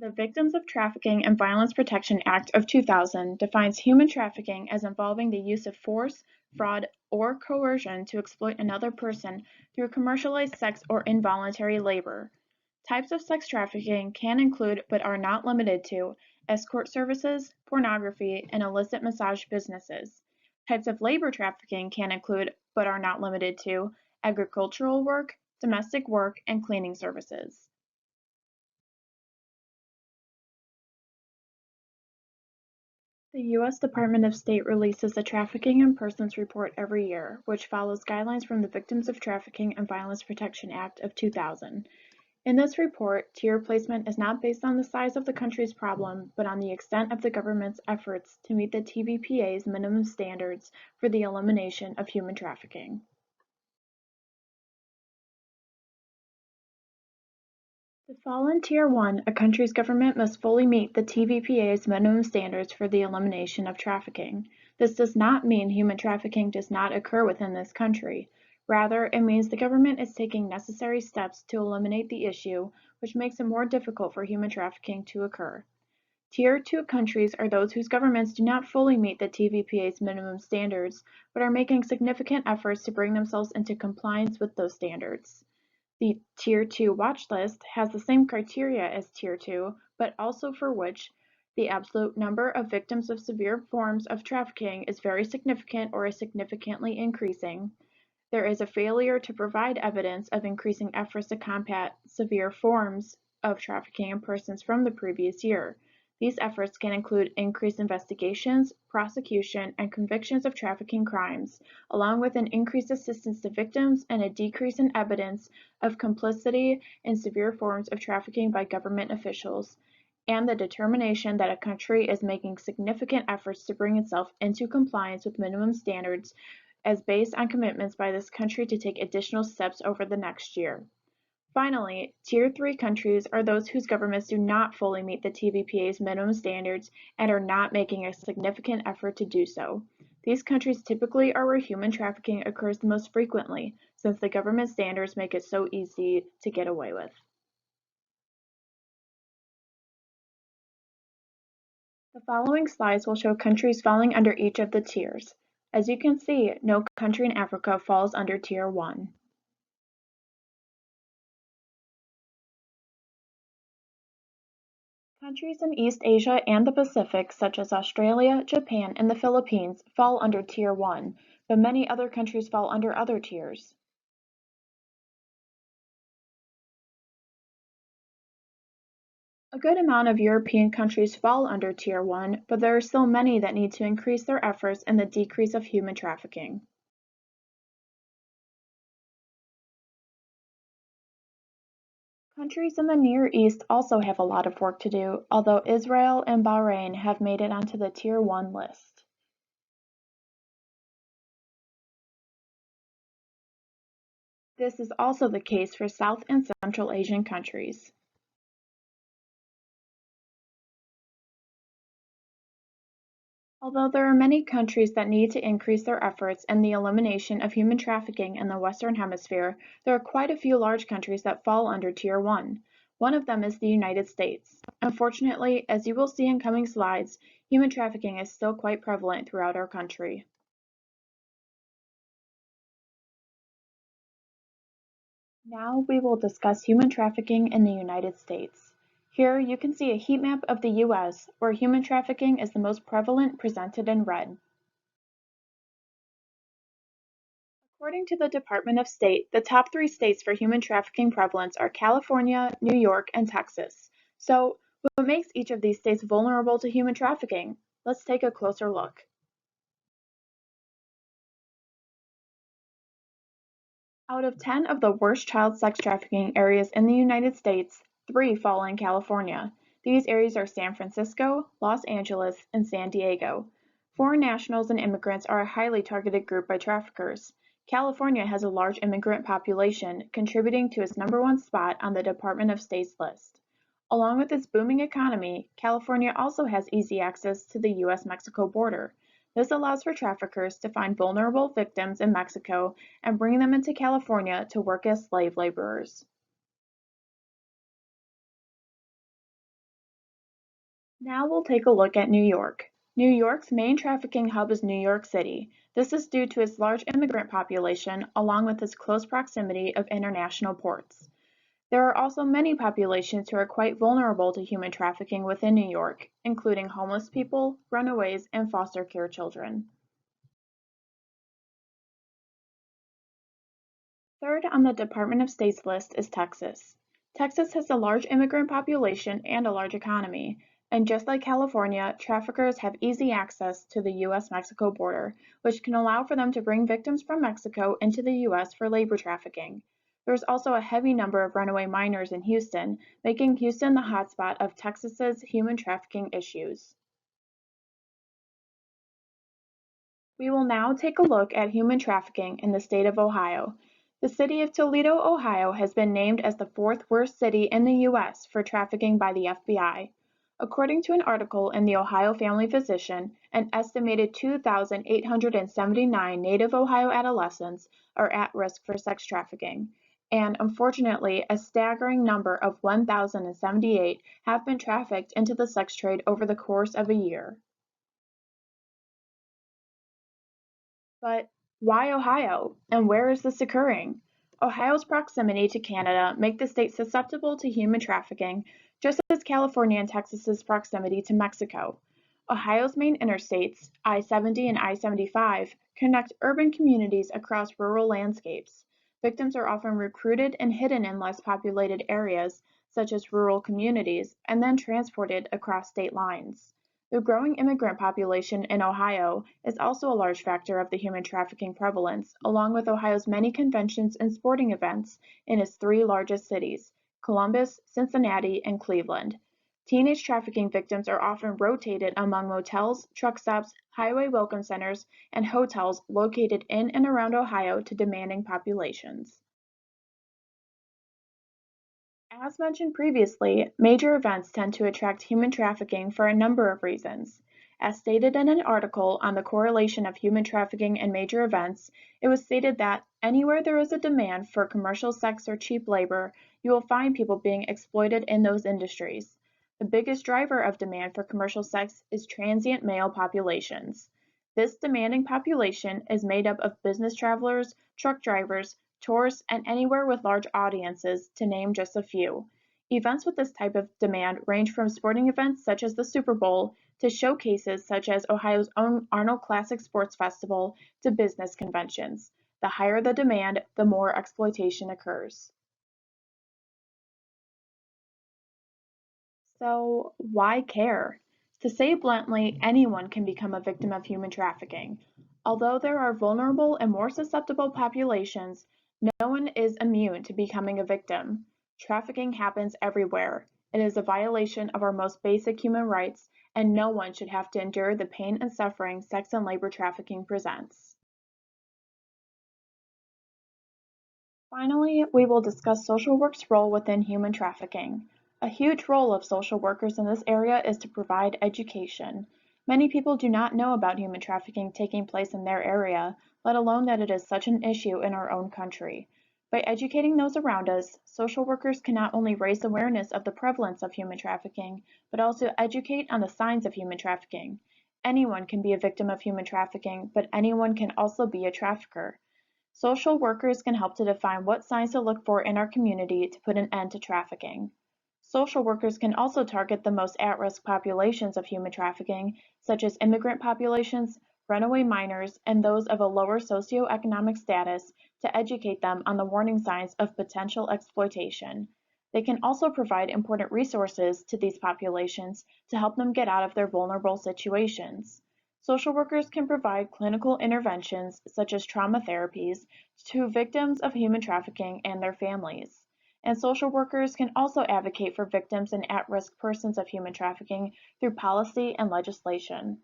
The Victims of Trafficking and Violence Protection Act of 2000 defines human trafficking as involving the use of force, fraud, or coercion to exploit another person through commercialized sex or involuntary labor. Types of sex trafficking can include, but are not limited to, escort services, pornography, and illicit massage businesses. Types of labor trafficking can include, but are not limited to, agricultural work, domestic work, and cleaning services. The U.S. Department of State releases a Trafficking in Persons report every year, which follows guidelines from the Victims of Trafficking and Violence Protection Act of 2000. In this report, tier placement is not based on the size of the country's problem, but on the extent of the government's efforts to meet the TVPA's minimum standards for the elimination of human trafficking. To fall in Tier 1, a country's government must fully meet the TVPA's minimum standards for the elimination of trafficking. This does not mean human trafficking does not occur within this country. Rather, it means the government is taking necessary steps to eliminate the issue, which makes it more difficult for human trafficking to occur. Tier 2 countries are those whose governments do not fully meet the TVPA's minimum standards, but are making significant efforts to bring themselves into compliance with those standards. The Tier 2 watch list has the same criteria as Tier 2, but also for which the absolute number of victims of severe forms of trafficking is very significant or is significantly increasing. There is a failure to provide evidence of increasing efforts to combat severe forms of trafficking in persons from the previous year. These efforts can include increased investigations, prosecution, and convictions of trafficking crimes, along with an increased assistance to victims and a decrease in evidence of complicity in severe forms of trafficking by government officials, and the determination that a country is making significant efforts to bring itself into compliance with minimum standards as based on commitments by this country to take additional steps over the next year. Finally, Tier 3 countries are those whose governments do not fully meet the TVPA's minimum standards and are not making a significant effort to do so. These countries typically are where human trafficking occurs the most frequently, since the government standards make it so easy to get away with. The following slides will show countries falling under each of the tiers. As you can see, no country in Africa falls under Tier 1. Countries in East Asia and the Pacific, such as Australia, Japan, and the Philippines, fall under Tier 1, but many other countries fall under other tiers. A good amount of European countries fall under Tier 1, but there are still many that need to increase their efforts in the decrease of human trafficking. Countries in the Near East also have a lot of work to do, although Israel and Bahrain have made it onto the Tier 1 list. This is also the case for South and Central Asian countries. Although there are many countries that need to increase their efforts in the elimination of human trafficking in the Western Hemisphere, there are quite a few large countries that fall under Tier 1. One of them is the United States. Unfortunately, as you will see in coming slides, human trafficking is still quite prevalent throughout our country. Now we will discuss human trafficking in the United States. Here you can see a heat map of the U.S., where human trafficking is the most prevalent, presented in red. According to the Department of State, the top 3 states for human trafficking prevalence are California, New York, and Texas. So, what makes each of these states vulnerable to human trafficking? Let's take a closer look. Out of 10 of the worst child sex trafficking areas in the United States, 3 fall in California. These areas are San Francisco, Los Angeles, and San Diego. Foreign nationals and immigrants are a highly targeted group by traffickers. California has a large immigrant population, contributing to its #1 spot on the Department of State's list. Along with its booming economy, California also has easy access to the U.S.-Mexico border. This allows for traffickers to find vulnerable victims in Mexico and bring them into California to work as slave laborers. Now we'll take a look at New York. New York's main trafficking hub is New York City. This is due to its large immigrant population along with its close proximity of international ports. There are also many populations who are quite vulnerable to human trafficking within New York, including homeless people, runaways, and foster care children. Third on the Department of State's list is Texas. Texas has a large immigrant population and a large economy, and just like California, traffickers have easy access to the US-Mexico border, which can allow for them to bring victims from Mexico into the US for labor trafficking. There's also a heavy number of runaway minors in Houston, making Houston the hotspot of Texas's human trafficking issues. We will now take a look at human trafficking in the state of Ohio. The city of Toledo, Ohio has been named as the fourth worst city in the U.S. for trafficking by the FBI. According to an article in the Ohio Family Physician, an estimated 2,879 native Ohio adolescents are at risk for sex trafficking, and unfortunately, a staggering number of 1,078 have been trafficked into the sex trade over the course of a year. But why Ohio, and where is this occurring? Ohio's proximity to Canada make the state susceptible to human trafficking, just as California and Texas's proximity to Mexico. Ohio's main interstates, I-70 and I-75, connect urban communities across rural landscapes. Victims are often recruited and hidden in less populated areas, such as rural communities, and then transported across state lines. The growing immigrant population in Ohio is also a large factor of the human trafficking prevalence, along with Ohio's many conventions and sporting events in its three largest cities, Columbus, Cincinnati, and Cleveland. Teenage trafficking victims are often rotated among motels, truck stops, highway welcome centers, and hotels located in and around Ohio to demanding populations. As mentioned previously, major events tend to attract human trafficking for a number of reasons. As stated in an article on the correlation of human trafficking and major events, it was stated that anywhere there is a demand for commercial sex or cheap labor, you will find people being exploited in those industries. The biggest driver of demand for commercial sex is transient male populations. This demanding population is made up of business travelers, truck drivers, tours, and anywhere with large audiences, to name just a few. Events with this type of demand range from sporting events such as the Super Bowl to showcases such as Ohio's own Arnold Classic Sports Festival to business conventions. The higher the demand, the more exploitation occurs. So, why care? To say bluntly, anyone can become a victim of human trafficking. Although there are vulnerable and more susceptible populations, no one is immune to becoming a victim. Trafficking happens everywhere. It is a violation of our most basic human rights, and no one should have to endure the pain and suffering sex and labor trafficking presents. Finally, we will discuss social work's role within human trafficking. A huge role of social workers in this area is to provide education. Many people do not know about human trafficking taking place in their area, let alone that it is such an issue in our own country. By educating those around us, social workers can not only raise awareness of the prevalence of human trafficking, but also educate on the signs of human trafficking. Anyone can be a victim of human trafficking, but anyone can also be a trafficker. Social workers can help to define what signs to look for in our community to put an end to trafficking. Social workers can also target the most at-risk populations of human trafficking, such as immigrant populations, runaway minors, and those of a lower socioeconomic status, to educate them on the warning signs of potential exploitation. They can also provide important resources to these populations to help them get out of their vulnerable situations. Social workers can provide clinical interventions, such as trauma therapies, to victims of human trafficking and their families. And social workers can also advocate for victims and at-risk persons of human trafficking through policy and legislation.